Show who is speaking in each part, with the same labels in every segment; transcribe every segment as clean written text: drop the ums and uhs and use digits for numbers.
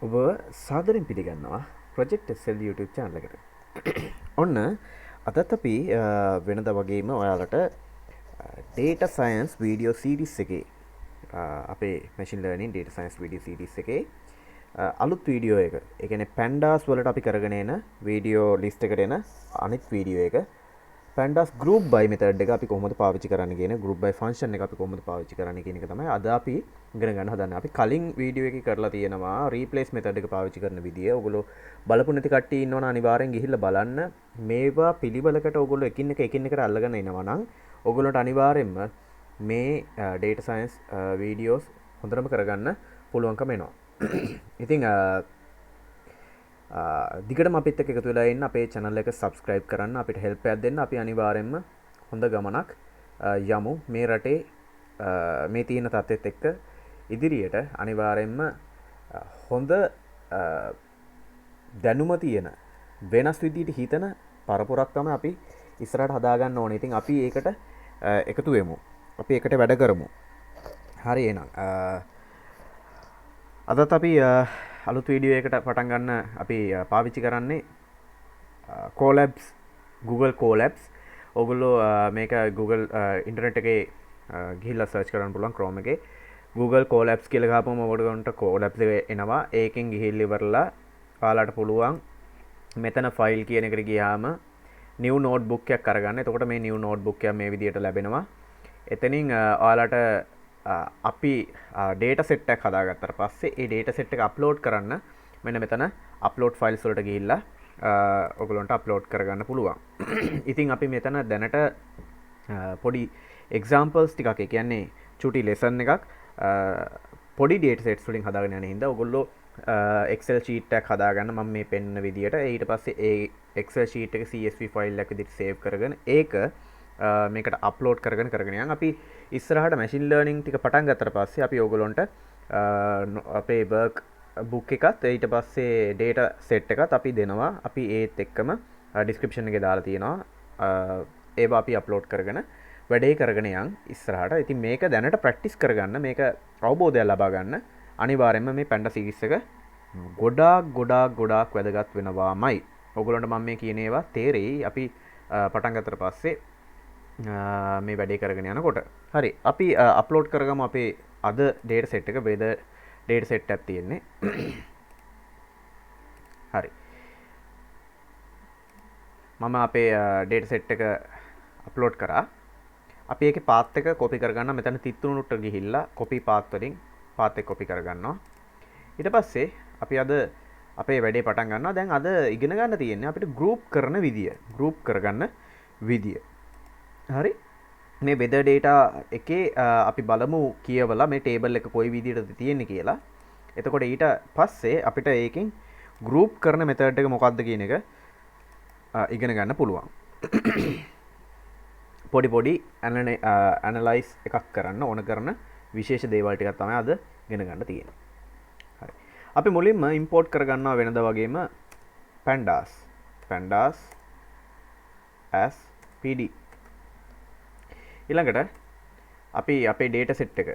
Speaker 1: ඔබ සාදරෙන් පිළිගන්නවා project SL YouTube channel එකට. ඔන්න අදත් අපි වෙනද වගේම ඔයාලට data science video series එකේ අපේ machine learning data science video series එකේ අලුත් වීඩියෝ එක. ඒ කියන්නේ pandas වලට අපි කරගෙන එන වීඩියෝ ලිස්ට් එකට එන අනිත් වීඩියෝ එක. pandas group by method එක අපි කොහොමද පාවිච්චි කරන්න කියන group by function එක අපි කොහොමද පාවිච්චි කරන්න කියන එක තමයි අද අපි ඉගෙන ගන්න හදන්නේ. අපි කලින් වීඩියෝ එකේ කරලා තියෙනවා replace method එක පාවිච්චි කරන විදිය. ඔයගොල්ලෝ බලපු නැති කට්ටිය ඉන්නවනම් අනිවාර්යෙන් ගිහිල්ලා බලන්න. මේවා පිළිවෙලකට ඔයගොල්ලෝ එකින් එකට අල්ලගෙන එනවා නම් ඔයගොල්ලන්ට අනිවාර්යෙන්ම මේ data science videos හොඳටම කරගන්න පුළුවන්කම එනවා. ඉතින් දිගටම අපිත් එක්ක එකතු වෙලා ඉන්න අපේ channel එක subscribe කරන්න අපිට help එකක් දෙන්න. අපි අනිවාර්යෙන්ම හොඳ ගමනක් යමු මේ රටේ මේ තියෙන තත්ත්වෙත් එක්ක ඉදිරියට අනිවාර්යෙන්ම හොඳ දැනුම තියෙන වෙනස් විදිහට හිතන පරපුරක් තමයි අපි ඉස්සරහට හදාගන්න ඕනේ. ඉතින් අපි ඒකට එකතු වෙමු. අපි ඒකට වැඩ කරමු. හරි එහෙනම් අදත් අපි අලුත් වීඩියෝ එකකට පටන් ගන්න අපි පාවිච්චි කරන්නේ Colabs Google Colabs. ඔයගොල්ලෝ මේක Google ඉන්ටර්නෙට් එකේ ගිහිල්ලා සර්ච් කරන්න පුළුවන් Chrome එකේ Google Colabs කියලා ගහපුවම ඔයගොල්ලන්ට Colabs එක එනවා. ඒකෙන් ගිහිල්ලා ඉවරලා ඔයාලට පුළුවන් මෙතන ෆයිල් කියන එකට ගියාම new notebook එකක් අරගන්න. එතකොට මේ new notebook එක මේ විදිහට ලැබෙනවා. එතනින් ඔයාලට අපි data set එකක් හදාගත්තට පස්සේ ඒ data set එක upload කරන්න මෙන්න මෙතන upload files වලට ගිහිල්ලා ඔයගොල්ලන්ට upload කරගන්න පුළුවන්. ඉතින් අපි මෙතන දැනට පොඩි examples ටිකක් ඒ කියන්නේ චුටි lesson එකක් පොඩි data sets වලින් හදාගෙන යන හින්දා ඔයගොල්ලෝ Excel sheet එකක් හදාගන්න මම මේ පෙන්නන විදියට ඊට පස්සේ ඒ Excel sheet එක CSV file එකක් විදිහට save කරගෙන ඒක මේකට අප්ලෝඩ් කරගෙන යන් අපි ඉස්සරහට machine learning ටික පටන් ගත්තට පස්සේ අපි ඕගොල්ලන්ට අපේ work book එකත් ඊට පස්සේ data set එකත් අපි දෙනවා. අපි ඒත් එක්කම description එකේ දාලා තියෙනවා. ඒවා අපි අප්ලෝඩ් කරගෙන වැඩේ කරගෙන යන් ඉස්සරහට. ඉතින් මේක දැනට practice කරගන්න මේක අවබෝධය ලබා ගන්න අනිවාර්යයෙන්ම මේ Pandas series එක ගොඩාක් වැදගත් වෙනවාමයි. ඔයගොල්ලන්ට මම මේ කියන ඒවා තේරෙයි අපි පටන් ගත්තට පස්සේ මේ වැඩේ කරගෙන යනකොට. හරි අපි අප්ලෝඩ් කරගමු අපේ අද data set එක වේද data set එකක් තියෙන්නේ. හරි මම අපේ data set එක අප්ලෝඩ් කරා. අපි ඒකේ path එක copy කරගන්න මෙතන තිත්තුණුට ගිහිල්ලා copy path වලින් path එක copy කරගන්නවා. ඊට පස්සේ අපි අද අපේ වැඩේ පටන් ගන්නවා. දැන් අද ඉගෙන ගන්න තියෙන්නේ අපිට group කරන විදිය. group කරගන්න විදිය. හරි මේ weather data එකේ අපි බලමු කියවලා මේ table එක කොයි විදිහටද තියෙන්නේ කියලා. එතකොට ඊට පස්සේ අපිට ඒකෙන් group කරන method එක මොකක්ද කියන එක ඉගෙන ගන්න පුළුවන්. පොඩි analyze එකක් කරන්න ඕන කරන විශේෂ දේවල් ටිකක් තමයි අද ඉගෙන ගන්න තියෙන්නේ. හරි අපි මුලින්ම import කරගන්නවා වෙනදා වගේම pandas as pd. ඊළඟට අපි අපේ data set එක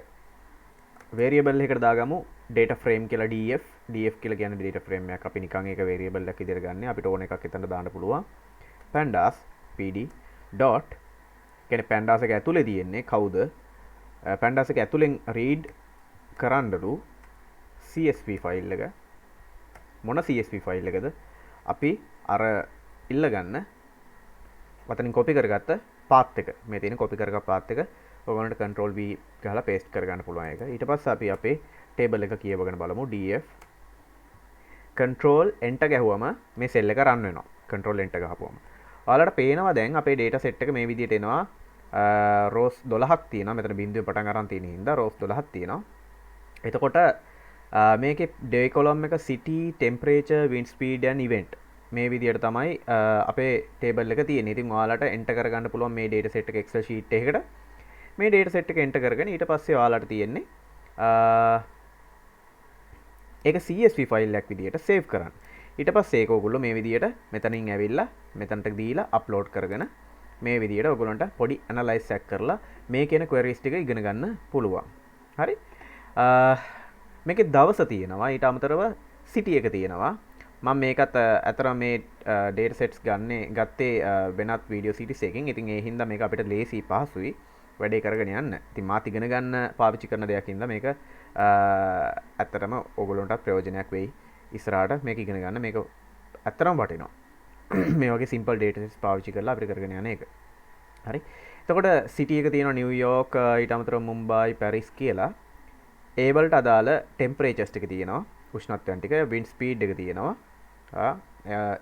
Speaker 1: variable එකකට දාගමු data frame කියලා df කියලා කියන්නේ data frame එකක්. අපි නිකන් ඒක variable එකක් විදිහට ගන්න. අපිට ඕන එකක් එතන දාන්න පුළුවන්. pandas pd dot කියන්නේ pandas එක ඇතුලේ තියෙන්නේ කවුද? pandas එක ඇතුලෙන් read කරන්නලු csv file එක. මොන csv file එකද? අපි අර ඉල්ල ගන්න වතනින් copy කරගත්ත path එක මේ තියෙන copy කරගත්ත path එක ඔයගොල්ලන්ට control v ගහලා paste කරගන්න පුළුවන් එක. ඊට පස්සේ අපි අපේ table එක කියවගෙන බලමු df control enter ගැහුවම මේ cell එක run වෙනවා. control enter ගහපුවම ඔයාලට පේනවා දැන් අපේ data set එක මේ විදිහට එනවා. rows 12ක් තියෙනවා. මෙතන බිඳුවේ පටන් අරන් තියෙන හින්දා rows 12ක් තියෙනවා. එතකොට මේකේ day column එක city temperature wind speed and event මේ විදිහට තමයි අපේ table එක තියෙන්නේ. ඉතින් ඔයාලට enter කරගන්න පුළුවන් මේ data set එක Excel sheet එකකට. මේ data set එක enter කරගෙන ඊට පස්සේ ඔයාලට තියෙන්නේ ඒක CSV file එකක් විදිහට save කරන්න. ඊට පස්සේ ඒක ඔයගොල්ලෝ මේ විදිහට මෙතනින් ඇවිල්ලා මෙතනට දීලා upload කරගෙන මේ විදිහට ඔයගොල්ලන්ට පොඩි analyze එකක් කරලා මේ කියන queries ටික ඉගෙන ගන්න පුළුවන්. හරි මේකේ දවස තියෙනවා. ඊට අමතරව සිටි එක තියෙනවා. මම මේකත් අතරම මේ ඩේටා සෙට්ස් ගත්තේ වෙනත් වීඩියෝ සිටිස් එකකින්. ඉතින් ඒ හින්දා මේක අපිට ලේසි පහසුයි වැඩේ කරගෙන යන්න. ඉතින් මාත් ඉගෙන ගන්න පාවිච්චි කරන දෙයක් හින්දා මේක ඇත්තටම ඔයගොල්ලන්ටත් ප්‍රයෝජනයක් වෙයි. ඉස්සරහට මේක ඉගෙන ගන්න මේක ඇත්තටම වටිනවා. මේ වගේ සිම්පල් ඩේටා සෙට්ස් පාවිච්චි කරලා අපිට කරගෙන යන එක. හරි. එතකොට සිටි එක තියෙනවා නිව්යෝක්, ඊට අමතරව මුම්බායි, පැරිස් කියලා. ඒ වලට අදාළ ටෙම්පරේචර්ස් ටික තියෙනවා. උෂ්ණත්වයන් ටික, වින්ඩ් ස්පීඩ් එක තියෙනවා.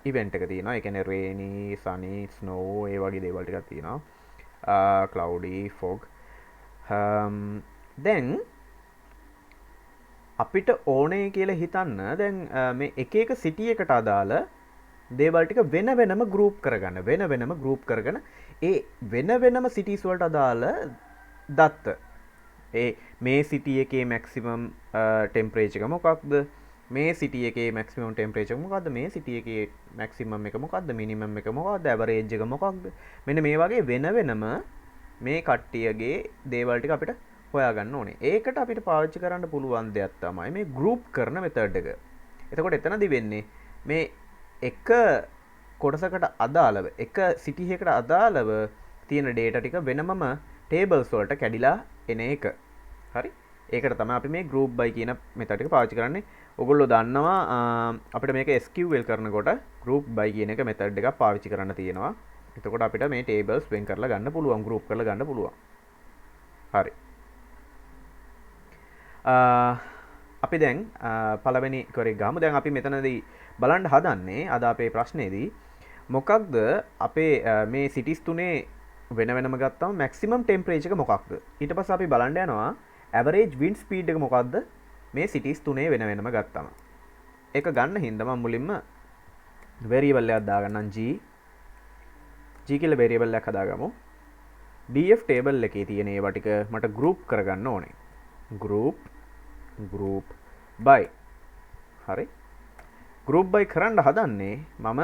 Speaker 1: ඉවෙන්ට් එක තියෙනවා. ඒ කියන්නේ රේනි, සනි, ස්නෝ ඒ වගේ දේවල් ටිකක් තියෙනවා. ක්ලවුඩි, ෆොග්. දැන් අපිට ඕනේ කියලා හිතන්න දැන් මේ එක එක සිටි එකට අදාළ දේවල් ටික වෙන වෙනම ගෲප් කරගන්න. වෙන වෙනම ගෲප් කරගෙන ඒ වෙන වෙනම සිටිස් වලට අදාළ දත්ත ඒ මේ සිටි එකේ මැක්සිමම් ටෙම්පරේචර් එක මොකක්ද? මේ සිටි එකේ මැක්සිමම් ටෙම්පරේචර් මොකක්ද? මේ සිටි එකේ මැක්සිමම් එක මොකක්ද? මිනිමම් එක මොකක්ද? ඇවරේජ් එක මොකක්ද? මෙන්න මේ වගේ වෙන වෙනම මේ කට්ටියගේ දේවල් ටික අපිට හොයාගන්න ඕනේ. ඒකට අපිට පාවිච්චි කරන්න පුළුවන් දෙයක් තමයි මේ ගෲප් කරන මෙතඩ් එක. එතකොට එතනදි වෙන්නේ මේ එක කොටසකට අදාළව එක සිටි එකකට අදාළව තියෙන ඩේටා ටික වෙනමම ටේබල්ස් වලට කැඩිලා එන එක. හරි? ඒකට තමයි අපි මේ group by කියන මෙතඩ් එක පාවිච්චි කරන්නේ. ඔයගොල්ලෝ දන්නවා අපිට මේක SQL කරනකොට group by කියන එක මෙතඩ් එකක් පාවිච්චි කරන්න තියෙනවා. එතකොට අපිට මේ tables වෙන් කරලා ගන්න පුළුවන්, group කරලා ගන්න පුළුවන්. හරි. අපි දැන් පළවෙනි කොරේ ගමු. දැන් අපි මෙතනදී බලන්න හදන්නේ අද අපේ ප්‍රශ්නේදී මොකක්ද අපේ මේ සිටිස් තුනේ වෙන වෙනම ගත්තම මැක්සිමම් ටෙම්පරේචර් එක මොකක්ද? ඊට පස්සේ අපි බලන්න යනවා ඇවරේජ් වින්ඩ් ස්පීඩ් එක මොකක්ද මේ සිටිස් තුනේ වෙන වෙනම ගත්තම. ඒක ගන්න හින්දා මම මුලින්ම වේරියබල් එකක් දාගන්නම් g කියලා වේරියබල් එකක් හදාගමු. df ටේබල් එකේ තියෙන ඒවා ටික මට group කරගන්න ඕනේ. group by. හරි. group by කරන්න හදන්නේ මම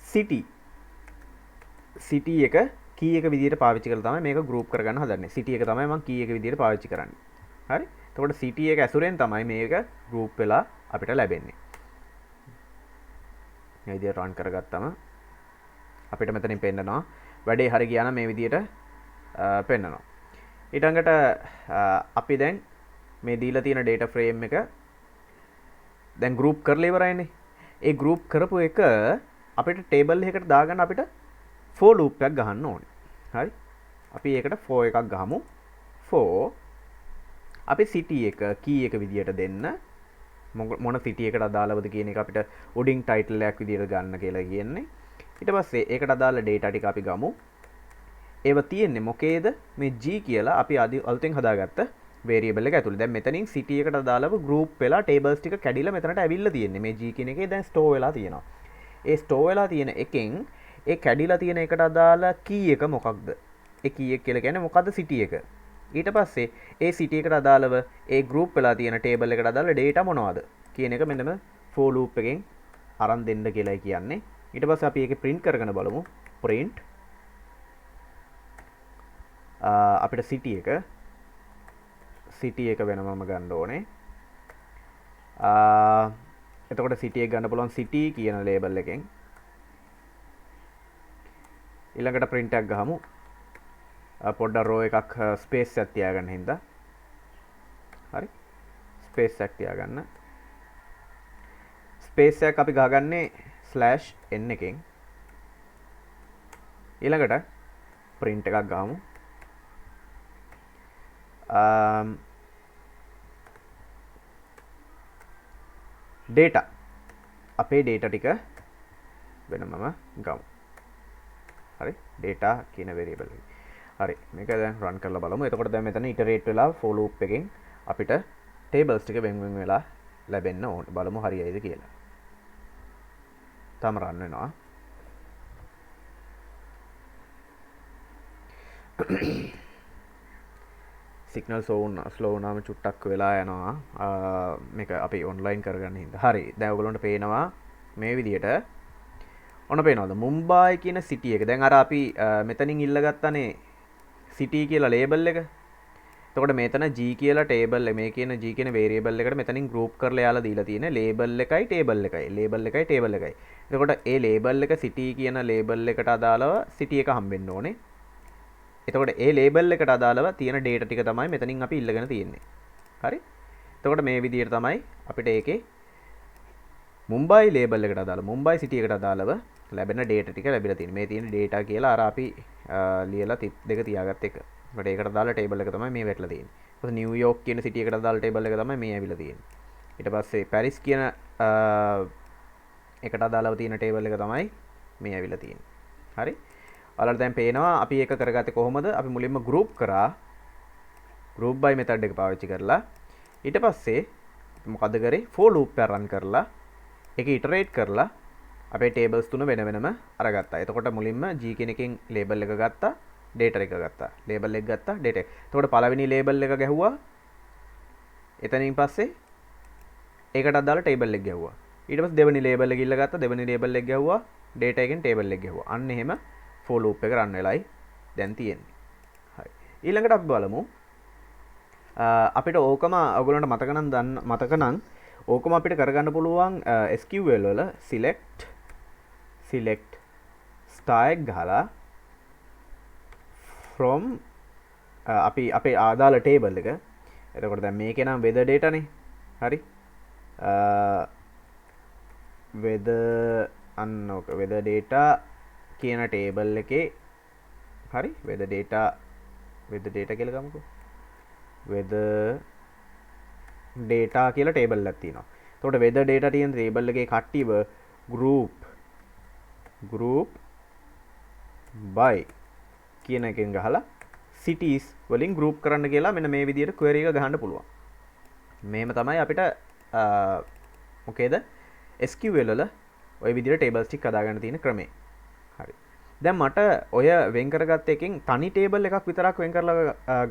Speaker 1: සිටි එක කී එක විදිහට පාවිච්චි කරලා තමයි මේක group කරගන්න හදන්නේ. සිටි එක තමයි මම කී එක විදිහට පාවිච්චි කරන්නේ. හරි? එතකොට සිටි එක ඇසුරෙන් තමයි මේක group වෙලා අපිට ලැබෙන්නේ. මේ විදිහට run කරගත්තම අපිට මෙතනින් පෙන්නනවා වැඩේ හරි ගියා නම් මේ විදිහට පෙන්නනවා. ඊටඟට අපි දැන් මේ දීලා තියෙන data frame එක දැන් group කරලා ඉවරයිනේ. ඒ group කරපු එක අපිට table එකකට දාගන්න අපිට for loop එකක් ගහන්න ඕනේ. හරි? අපි ඒකට for එකක් ගහමු. for අපි city එක key එක විදියට දෙන්න මොන city එකට අදාළවද කියන එක අපිට උඩින් title එකක් විදියට ගන්න කියලා කියන්නේ. ඊට පස්සේ ඒකට අදාළ data ටික අපි ගමු. ඒව තියෙන්නේ මොකේද? මේ g කියලා අපි අලුතෙන් හදාගත්ත variable එක ඇතුළේ. දැන් මෙතනින් city එකට අදාළව group වෙලා tables ටික කැඩිලා මෙතනට ඇවිල්ලා තියෙන්නේ. මේ g කියන එකේ දැන් store වෙලා තියෙනවා. ඒ store වෙලා තියෙන එකෙන් ඒ කැඩිලා තියෙන එකට අදාළ key එක මොකක්ද? ඒ key එක කියලා කියන්නේ මොකද්ද city එක. ඊට පස්සේ ඒ city එකට අදාළව ඒ group වෙලා තියෙන table එකට අදාළ data මොනවද කියන එක මෙන්න for loop එකෙන් අරන් දෙන්න කියලායි කියන්නේ. ඊට පස්සේ අපි ඒකේ print කරගෙන බලමු. print අපිට city එක වෙනමම ගන්න ඕනේ. එතකොට city එක ගන්න පුළුවන් city කියන label එකෙන්. ඊළඟට print එකක් ගහමු. පොඩ්ඩක් row එකක් space එකක් තියාගන්න හින්දා. හරි. space එකක් තියාගන්න. space එකක් අපි ගහගන්නේ /n එකෙන්. ඊළඟට print එකක් ගහමු. data අපේ data ටික වෙනමම ගමු. හරි data කියන variable එක. හරි මේක දැන් run කරලා බලමු. එතකොට දැන් මෙතන iterate වෙලා for loop එකෙන් අපිට tables ටික වෙන වෙන වෙලා ලැබෙන්න ඕනේ. බලමු හරියයිද කියලා. තාම run වෙනවා. සිග්නල් ස්ලෝ වුණාම චුට්ටක් වෙලා යනවා. මේක අපි ඔන්ලයින් කරගන්න හින්දා. හරි. දැන් ඔයගොල්ලන්ට පේනවා මේ විදියට. ඔන්න පේනවද? මුම්බායි කියන සිටි එක. දැන් අර අපි මෙතනින් ඉල්ලගත්තනේ සිටි කියලා ලේබල් එක. එතකොට මෙතන G කියලා ටේබල් මේ කියන G කියන වේරියබල් එකට මෙතනින් ගෲප් කරලා යාලා දීලා තියෙන ලේබල් එකයි ටේබල් එකයි. ලේබල් එකයි ටේබල් එකයි. එතකොට ඒ ලේබල් එක city කියන ලේබල් එකට අදාළව city එක හම්බෙන්න ඕනේ. එතකොට ඒ ලේබල් එකට අදාළව තියෙන data ටික තමයි මෙතනින් අපි ඉල්ලගෙන තියෙන්නේ. හරි? එතකොට මේ විදිහට තමයි අපිට ඒකේ මුම්බයි ලේබල් එකට අදාළ මුම්බයි සිටි එකට අදාළව ලැබෙන data ටික ලැබිලා තියෙනවා. මේ තියෙන data කියලා අර අපි ලියලා තිත් දෙක තියාගත්ත එක. ඒකට ඒකට අදාළ table එක තමයි මේ වැටලා තියෙන්නේ. ඊපස්සේ නිව්යෝක් කියන සිටි එකට අදාළ table එක තමයි මේ ඇවිල්ලා තියෙන්නේ. ඊට පස්සේ පැරිස් කියන එකට අදාළව තියෙන table එක තමයි මේ ඇවිල්ලා තියෙන්නේ. හරි? ඔයාලට දැන් පේනවා අපි ඒක කරගත්තේ කොහොමද? අපි මුලින්ම group කරා. group by method එක පාවිච්චි කරලා ඊට පස්සේ මොකද කරේ? for loop එක run කරලා ඒක iterate කරලා අපේ tables තුන වෙන වෙනම අරගත්තා. එතකොට මුලින්ම G කියන එකෙන් label එක ගත්තා, data එක ගත්තා. label එක ගත්තා, data එක. එතකොට පළවෙනි label එක ගැහුවා. එතනින් පස්සේ ඒකට අදාළ table එක ගැහුවා. ඊට පස්සේ දෙවෙනි label එක ගිල්ල ගත්තා, දෙවෙනි label එක ගැහුවා, data එකෙන් table එක ගැහුවා. අන්න එහෙම for loop එක run වෙලයි දැන් තියෙන්නේ. හරි. ඊළඟට අපි බලමු අපිට ඕකම ඔයගොල්ලන්ට මතක නම් ඕකම අපිට කරගන්න පුළුවන් SQL වල select star එක ගහලා from අපි අපේ ආදාළ table එක. එතකොට දැන් මේකේ නම් weather data නේ. හරි. weather අන්නෝක weather data කියන table එකේ හරි weather data කියලා ගමුකෝ. weather data කියලා table එකක් තියෙනවා. එතකොට weather data තියෙන table එකේ කට්ටියව group by කියන එකෙන් ගහලා cities වලින් group කරන්න කියලා මෙන්න මේ විදිහට query එක ගහන්න පුළුවන්. මේම තමයි අපිට මොකේද SQL වල ওই විදිහට tables ටික හදාගන්න තියෙන ක්‍රමය. හරි. දැන් මට ඔය වෙන් කරගත්ත එකෙන් තනි table එකක් විතරක් වෙන් කරලා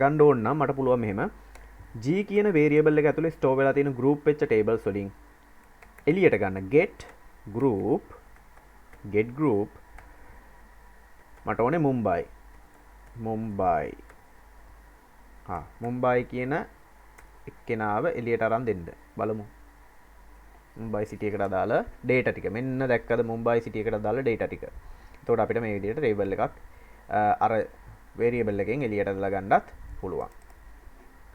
Speaker 1: ගන්න ඕන නම් මට පුළුවන් මෙහෙම G කියන variable එක ඇතුලේ store වෙලා තියෙන group වෙච්ච tables වලින් එළියට ගන්න get group මට ඕනේ මුම්බයි කියන එක්කෙනාව එළියට අරන් දෙන්න බලමු. මුම්බයි සිටි එකට අදාළ data ටික මෙන්න දැක්කද මුම්බයි සිටි එකට අදාළ data ටික. එතකොට අපිට මේ විදිහට table එකක් අර variable එකෙන් එළියට දාලා ගන්නත් පුළුවන්.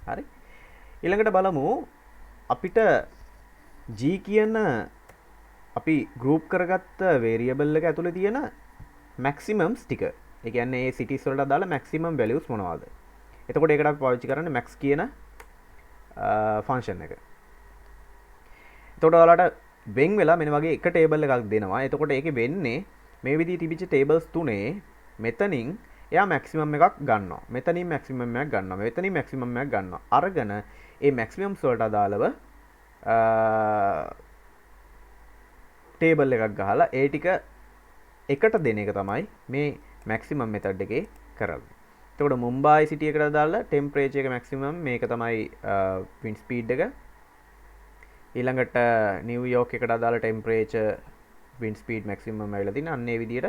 Speaker 1: හරි. ඊළඟට බලමු අපිට G කියන අපි group කරගත්ත variable එක ඇතුලේ තියෙන maximums ටික. ඒ කියන්නේ මේ cities වලට අදාළ maximum values මොනවද? එතකොට ඒකට අපි පාවිච්චි කරන්නේ max කියන function එක. එතකොට ඔයාලට වෙන් වෙලා මෙන්න වගේ එක table එකක් දෙනවා. එතකොට ඒකේ වෙන්නේ මේ විදිහේ තිබිච්ච tables තුනේ මෙතනින් එයා maximum එකක් ගන්නවා. මෙතනින් maximum එකක් ගන්නවා. මෙතනින් maximum එකක් ගන්නවා. අරගෙන ඒ maximums වලට අදාළව table එකක් ගහලා ඒ ටික එකට දෙන එක තමයි මේ maximum method එකේ කරන්නේ. එතකොට මුම්බයි සිටි එකට අදාළ temperature එක maximum මේක තමයි wind speed එක. ඊළඟට නිව්යෝක් එකට අදාළ temperature wind speed maximum ඇවිල්ලා තියෙන අන්න ඒ විදිහට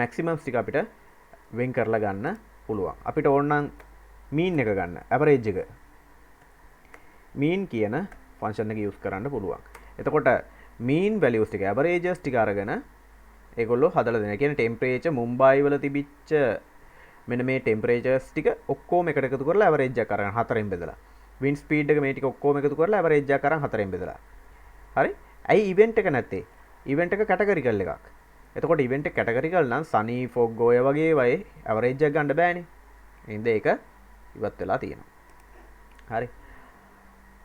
Speaker 1: maximums ටික අපිට වෙන් කරලා ගන්න පුළුවන්. අපිට ඕන නම් mean එක ගන්න, average එක. mean කියන function එක use කරන්න පුළුවන්. එතකොට mean values ටික averages ටික අරගෙන ඒගොල්ලෝ හදලා දෙනවා. කියන්නේ temperature මුම්බයි වල තිබිච්ච මෙන්න මේ temperatures ටික ඔක්කොම එකට එකතු කරලා average එකක් අරගෙන හතරෙන් බෙදලා. wind speed එක මේ ටික ඔක්කොම එකතු කරලා average එකක් අරන් හතරෙන් බෙදලා. හරි? ඇයි event එක නැත්තේ? event එක categorical එකක්. එතකොට event එක categorical නම් sunny fog ඔය වගේ වයි average එක ගන්න බෑනේ. එහෙනම් ඒක ඉවත් වෙලා තියෙනවා. හරි.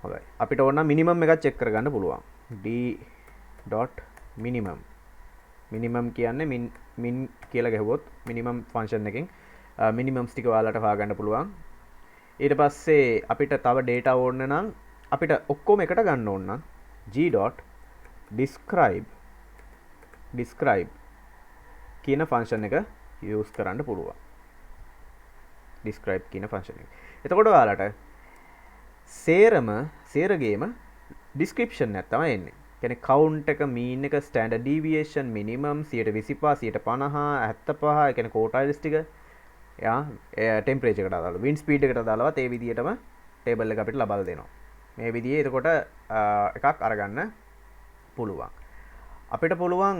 Speaker 1: හොඳයි. අපිට ඕන නම් minimum එකක් check කරගන්න පුළුවන්. d.minimum. minimum කියන්නේ min කියලා ගහුවොත් minimum function එකෙන් minimums ටික ඔයාලට හොයාගන්න පුළුවන්. ඊට පස්සේ අපිට තව data ඕන නම් අපිට ඔක්කොම එකට ගන්න ඕන නම් describe කියන function එක use කරන්න පුළුවන්. describe කියන function එක. එතකොට ඔයාලට සේරගේම description එකක් තමයි එන්නේ. කියන්නේ count එක, mean එක, standard deviation, minimum 125, 150, 75, ඒ කියන්නේ quartiles ටික temperature එකට අදාළව, wind speed එකට අදාළවත් ඒ විදිහටම ටේබල් එක අපිට ලබා දෙනවා. මේ විදිහේ එතකොට එකක් අරගන්න පුළුවන්. අපිට පුළුවන්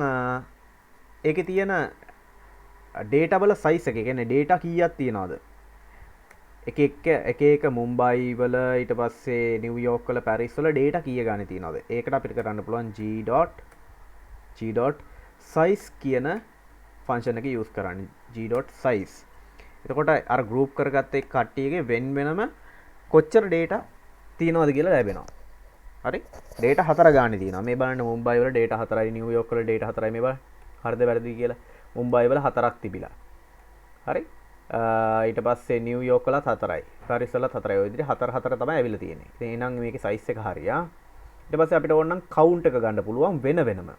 Speaker 1: ඒකේ තියෙන ඩේටා වල සයිස් එක, කියන්නේ ඩේටා කීයක් තියනවද? එක මුම්බයි වල ඊට පස්සේ නිව්යෝර්ක් වල පැරිස් වල ඩේටා කීය ගානේ තියනවද? ඒකට අපිට කරන්න පුළුවන් g.size කියන ෆන්ක්ෂන් එක යූස් කරන්න. g.size. එතකොට අර ගෲප් කරගත්ත එක් කට්ටියගේ වෙන වෙනම කොච්චර ඩේටා තියනවද කියලා ලැබෙනවා. හරි? ඩේටා 4 ගානේ තියෙනවා. මේ බලන්න මුම්බයි වල ඩේටා 4යි, නිව්යෝර්ක් වල ඩේටා 4යි. මේ බලන්න. හරිද වැරදිද කියලා. මුම්බයි වල 4ක් තිබිලා. හරි? ඊට පස්සේ නිව්යෝර්ක් වලත් 4යි. පැරිස් වලත් 4යි. ඔය විදිහට 4 4 තමයි ඇවිල්ලා තියෙන්නේ. ඉතින් එහෙනම් මේකේ සයිස් එක හරියා. ඊට පස්සේ අපිට ඕන නම් කවුන්ට් එක ගන්න පුළුවන් වෙන වෙනම.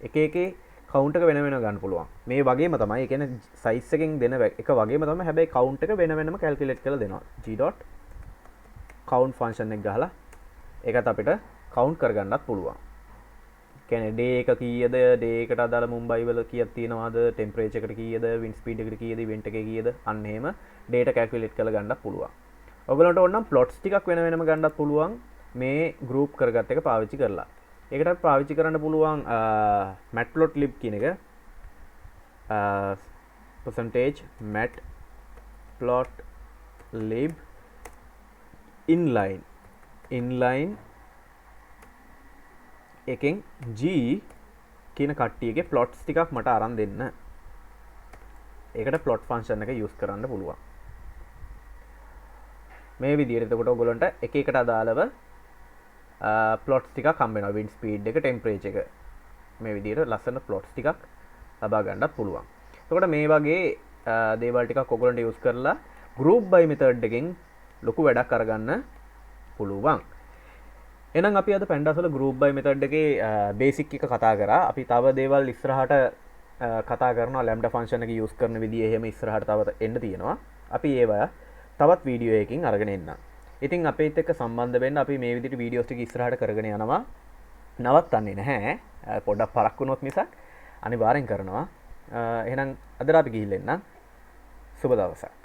Speaker 1: එක එකේ කවුන්ට් එක වෙන වෙනම ගන්න පුළුවන්. මේ වගේම තමයි. ඒ කියන්නේ සයිස් එකෙන් දෙන එක වගේම තමයි. හැබැයි කවුන්ට් එක වෙන වෙනම කැල්කියුලේට් කරලා දෙනවා. g.count ෆන්ක්ෂන් එක ගහලා ඒකත් අපිට කවුන්ට් කරගන්නත් පුළුවන්. කියන්නේ ඩේ එක කීයද, ඩේ එකට අදාළ මුම්බයි වල කීයක් තියෙනවද, ටෙම්පරේචර් එකට කීයද, වින්ඩ් ස්පීඩ් එකට කීයද, ඉවෙන්ට් එකේ කීයද, අන්න එහෙම ඩේටා කැල්කියුලේට් කරලා ගන්නත් පුළුවන්. ඔයගලන්ට ඕන නම් ප්ලොට්ස් ටිකක් වෙන වෙනම ගන්නත් පුළුවන් මේ ගෲප් කරගත්ත එක පාවිච්චි කරලා. ඒකටත් පාවිච්චි කරන්න පුළුවන් matplotlib කියන එක. %matplotlib inline එකෙන් G කියන කට්ටියගේ ප්ලොට්ස් ටිකක් මට අරන් දෙන්න. ඒකට ප්ලොට් ෆන්ක්ෂන් එක යූස් කරන්න පුළුවන්. මේ විදිහට එතකොට ඔයගොල්ලන්ට එක එකට අදාළව ප්ලොට්ස් ටිකක් හම්බ වෙනවා. වින්ඩ් ස්පීඩ් එක, ටෙම්පරේචර් එක. මේ විදිහට ලස්සන ප්ලොට්ස් ටිකක් ලබා ගන්නත් පුළුවන්. එතකොට මේ වගේ දේවල් ටිකක් ඔයගොල්ලන්ට යූස් කරලා group by method එකෙන් ලොකු වැඩක් අරගන්න පුළුවන්. එහෙනම් අපි අද pandas වල group by method එකේ බේසික් එක කතා කරා. අපි තව දේවල් ඉස්සරහට කතා කරනවා. lambda function එක use කරන විදිය එහෙම ඉස්සරහට තව එන්න තියෙනවා. අපි ඒවා තවත් වීඩියෝ එකකින් අරගෙන එන්නම්. ඉතින් අපේත් එක්ක සම්බන්ධ වෙන්න අපි මේ විදිහට වීඩියෝස් ටික ඉස්සරහට කරගෙන යනවා. නවත්තන්නේ නැහැ. පොඩ්ඩක් පරක් වුණොත් මිසක් අනිවාර්යෙන් කරනවා. එහෙනම් අදට අපි ගිහින් එන්නම්. සුබ දවසක්.